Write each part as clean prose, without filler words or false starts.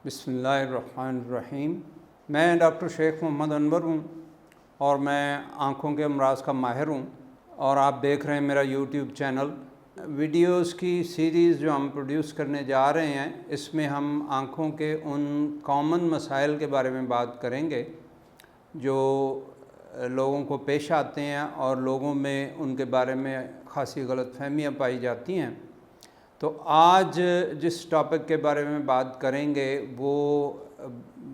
بسم اللہ الرحمن الرحیم۔ میں ڈاکٹر شیخ محمد انور ہوں اور میں آنکھوں کے امراض کا ماہر ہوں، اور آپ دیکھ رہے ہیں میرا یوٹیوب چینل۔ ویڈیوز کی سیریز جو ہم پروڈیوس کرنے جا رہے ہیں، اس میں ہم آنکھوں کے ان کامن مسائل کے بارے میں بات کریں گے جو لوگوں کو پیش آتے ہیں اور لوگوں میں ان کے بارے میں خاصی غلط فہمیاں پائی جاتی ہیں۔ تو آج جس ٹاپک کے بارے میں بات کریں گے وہ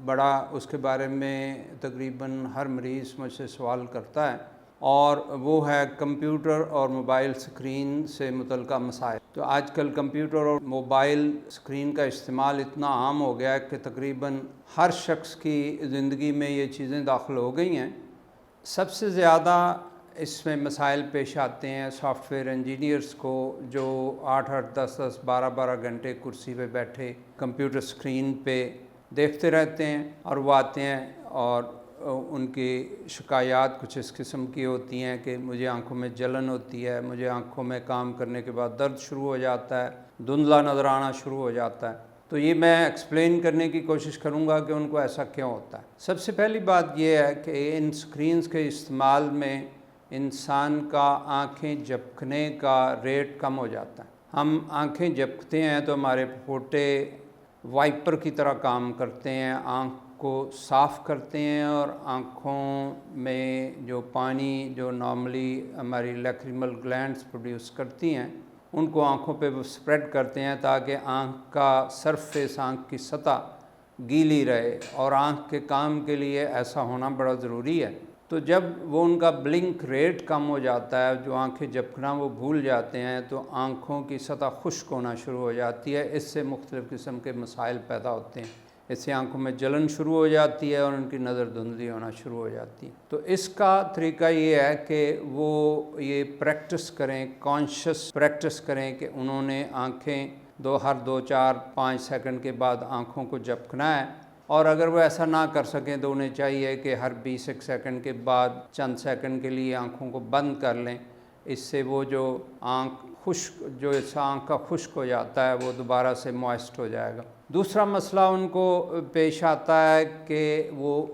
بڑا اس کے بارے میں تقریباً ہر مریض مجھ سے سوال کرتا ہے، اور وہ ہے کمپیوٹر اور موبائل اسکرین سے متعلقہ مسائل۔ تو آج کل کمپیوٹر اور موبائل اسکرین کا استعمال اتنا عام ہو گیا ہے کہ تقریباً ہر شخص کی زندگی میں یہ چیزیں داخل ہو گئی ہیں۔ سب سے زیادہ اس میں مسائل پیش آتے ہیں سافٹ ویئر انجینئرز کو، جو 8-8 10-10 12-12 گھنٹے کرسی پہ بیٹھے کمپیوٹر اسکرین پہ دیکھتے رہتے ہیں، اور وہ آتے ہیں اور ان کی شکایات کچھ اس قسم کی ہوتی ہیں کہ مجھے آنکھوں میں جلن ہوتی ہے، مجھے آنکھوں میں کام کرنے کے بعد درد شروع ہو جاتا ہے، دھندلا نظر آنا شروع ہو جاتا ہے۔ تو یہ میں ایکسپلین کرنے کی کوشش کروں گا کہ ان کو ایسا کیوں ہوتا ہے۔ سب سے پہلی بات یہ ہے کہ ان سکرینز کے استعمال میں انسان کا آنکھیں جھپکنے کا ریٹ کم ہو جاتا ہے۔ ہم آنکھیں جھپکتے ہیں تو ہمارے پھوٹے وائپر کی طرح کام کرتے ہیں، آنکھ کو صاف کرتے ہیں، اور آنکھوں میں جو پانی جو نارملی ہماری لیکریمل گلینڈز پروڈیوس کرتی ہیں، ان کو آنکھوں پہ وہ اسپریڈ کرتے ہیں تاکہ آنکھ کا سرفیس، آنکھ کی سطح گیلی رہے، اور آنکھ کے کام کے لیے ایسا ہونا بڑا ضروری ہے۔ تو جب وہ ان کا بلنک ریٹ کم ہو جاتا ہے، جو آنکھیں جھپکنا وہ بھول جاتے ہیں، تو آنکھوں کی سطح خشک ہونا شروع ہو جاتی ہے۔ اس سے مختلف قسم کے مسائل پیدا ہوتے ہیں۔ اس سے آنکھوں میں جلن شروع ہو جاتی ہے اور ان کی نظر دھندلی ہونا شروع ہو جاتی ہے۔ تو اس کا طریقہ یہ ہے کہ وہ یہ پریکٹس کریں، کانشیس پریکٹس کریں کہ انہوں نے آنکھیں ہر 2-4-5 سیکنڈ کے بعد آنکھوں کو جھپکنا ہے، اور اگر وہ ایسا نہ کر سکیں تو انہیں چاہیے کہ ہر 20 سیکنڈ کے بعد چند سیکنڈ کے لیے آنکھوں کو بند کر لیں۔ اس سے وہ جو اس آنکھ کا خشک ہو جاتا ہے وہ دوبارہ سے موئسٹ ہو جائے گا۔ دوسرا مسئلہ ان کو پیش آتا ہے کہ وہ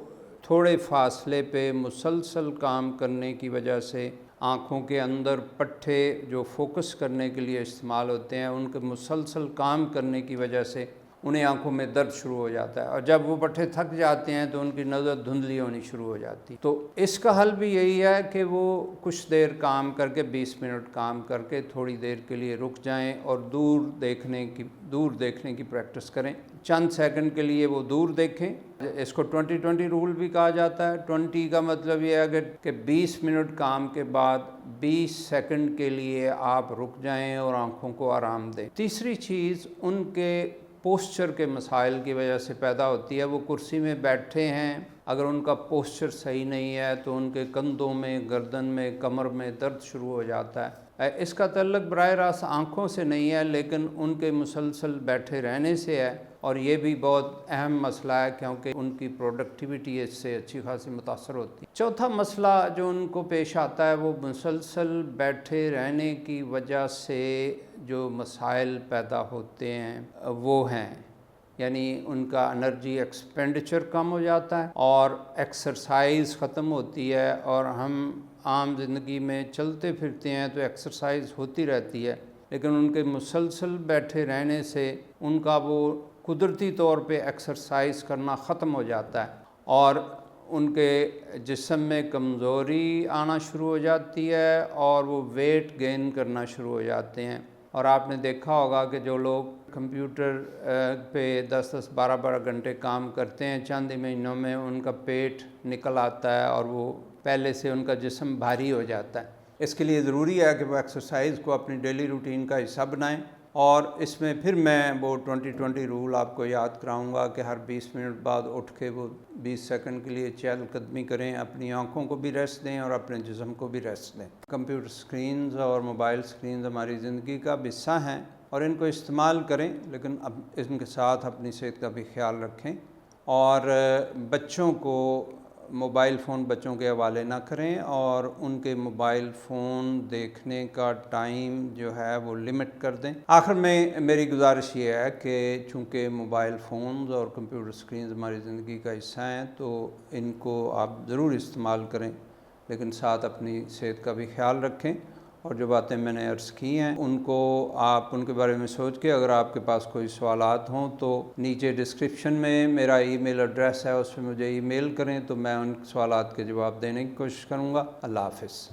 تھوڑے فاصلے پہ مسلسل کام کرنے کی وجہ سے آنکھوں کے اندر پٹھے جو فوکس کرنے کے لیے استعمال ہوتے ہیں، ان کے مسلسل کام کرنے کی وجہ سے انہیں آنکھوں میں درد شروع ہو جاتا ہے، اور جب وہ پٹھے تھک جاتے ہیں تو ان کی نظر دھندلی ہونی شروع ہو جاتی ہے۔ تو اس کا حل بھی یہی ہے کہ وہ کچھ دیر کام کر کے 20 منٹ کام کر کے تھوڑی دیر کے لیے رک جائیں اور دور دیکھنے کی پریکٹس کریں۔ چند سیکنڈ کے لیے وہ دور دیکھیں۔ اس کو 20-20 رول بھی کہا جاتا ہے۔ 20 کا مطلب یہ ہے کہ 20 منٹ کام کے بعد 20 سیکنڈ کے لیے آپ رک جائیں اور آنکھوں کو آرام دیں۔ تیسری چیز ان کے پوسچر کے مسائل کی وجہ سے پیدا ہوتی ہے۔ وہ کرسی میں بیٹھے ہیں، اگر ان کا پوسچر صحیح نہیں ہے تو ان کے کندھوں میں، گردن میں، کمر میں درد شروع ہو جاتا ہے۔ اس کا تعلق براہ راست آنکھوں سے نہیں ہے، لیکن ان کے مسلسل بیٹھے رہنے سے ہے، اور یہ بھی بہت اہم مسئلہ ہے کیونکہ ان کی پروڈکٹیوٹی اس سے اچھی خاصی متاثر ہوتی ہے۔ چوتھا مسئلہ جو ان کو پیش آتا ہے وہ مسلسل بیٹھے رہنے کی وجہ سے جو مسائل پیدا ہوتے ہیں وہ ہیں، یعنی ان کا انرجی ایکسپینڈیچر کم ہو جاتا ہے، اور ایکسرسائز ختم ہوتی ہے۔ اور ہم عام زندگی میں چلتے پھرتے ہیں تو ایکسرسائز ہوتی رہتی ہے، لیکن ان کے مسلسل بیٹھے رہنے سے ان کا وہ قدرتی طور پہ ایکسرسائز کرنا ختم ہو جاتا ہے، اور ان کے جسم میں کمزوری آنا شروع ہو جاتی ہے، اور وہ ویٹ گین کرنا شروع ہو جاتے ہیں۔ اور آپ نے دیکھا ہوگا کہ جو لوگ کمپیوٹر پہ 10-10 12-12 گھنٹے کام کرتے ہیں، چند ہی مہینوں میں ان کا پیٹ نکل آتا ہے اور وہ پہلے سے ان کا جسم بھاری ہو جاتا ہے۔ اس کے لیے ضروری ہے کہ وہ ایکسرسائز کو اپنی ڈیلی روٹین کا حصہ بنائیں، اور اس میں پھر میں وہ 20-20 رول آپ کو یاد کراؤں گا کہ ہر 20 منٹ بعد اٹھ کے وہ 20 سیکنڈ کے لیے چہل قدمی کریں، اپنی آنکھوں کو بھی ریسٹ دیں اور اپنے جسم کو بھی ریسٹ دیں۔ کمپیوٹر سکرینز اور موبائل سکرینز ہماری زندگی کا حصہ ہیں، اور ان کو استعمال کریں، لیکن اب ان کے ساتھ اپنی صحت کا بھی خیال رکھیں۔ اور بچوں کو موبائل فون بچوں کے حوالے نہ کریں اور ان کے موبائل فون دیکھنے کا ٹائم جو ہے وہ لمٹ کر دیں۔ آخر میں میری گزارش یہ ہے کہ چونکہ موبائل فونز اور کمپیوٹر سکرینز ہماری زندگی کا حصہ ہیں تو ان کو آپ ضرور استعمال کریں، لیکن ساتھ اپنی صحت کا بھی خیال رکھیں، اور جو باتیں میں نے عرض کی ہیں ان کو آپ ان کے بارے میں سوچ کے اگر آپ کے پاس کوئی سوالات ہوں تو نیچے ڈسکرپشن میں میرا ای میل ایڈریس ہے، اس پہ مجھے ای میل کریں تو میں ان سوالات کے جواب دینے کی کوشش کروں گا۔ اللہ حافظ۔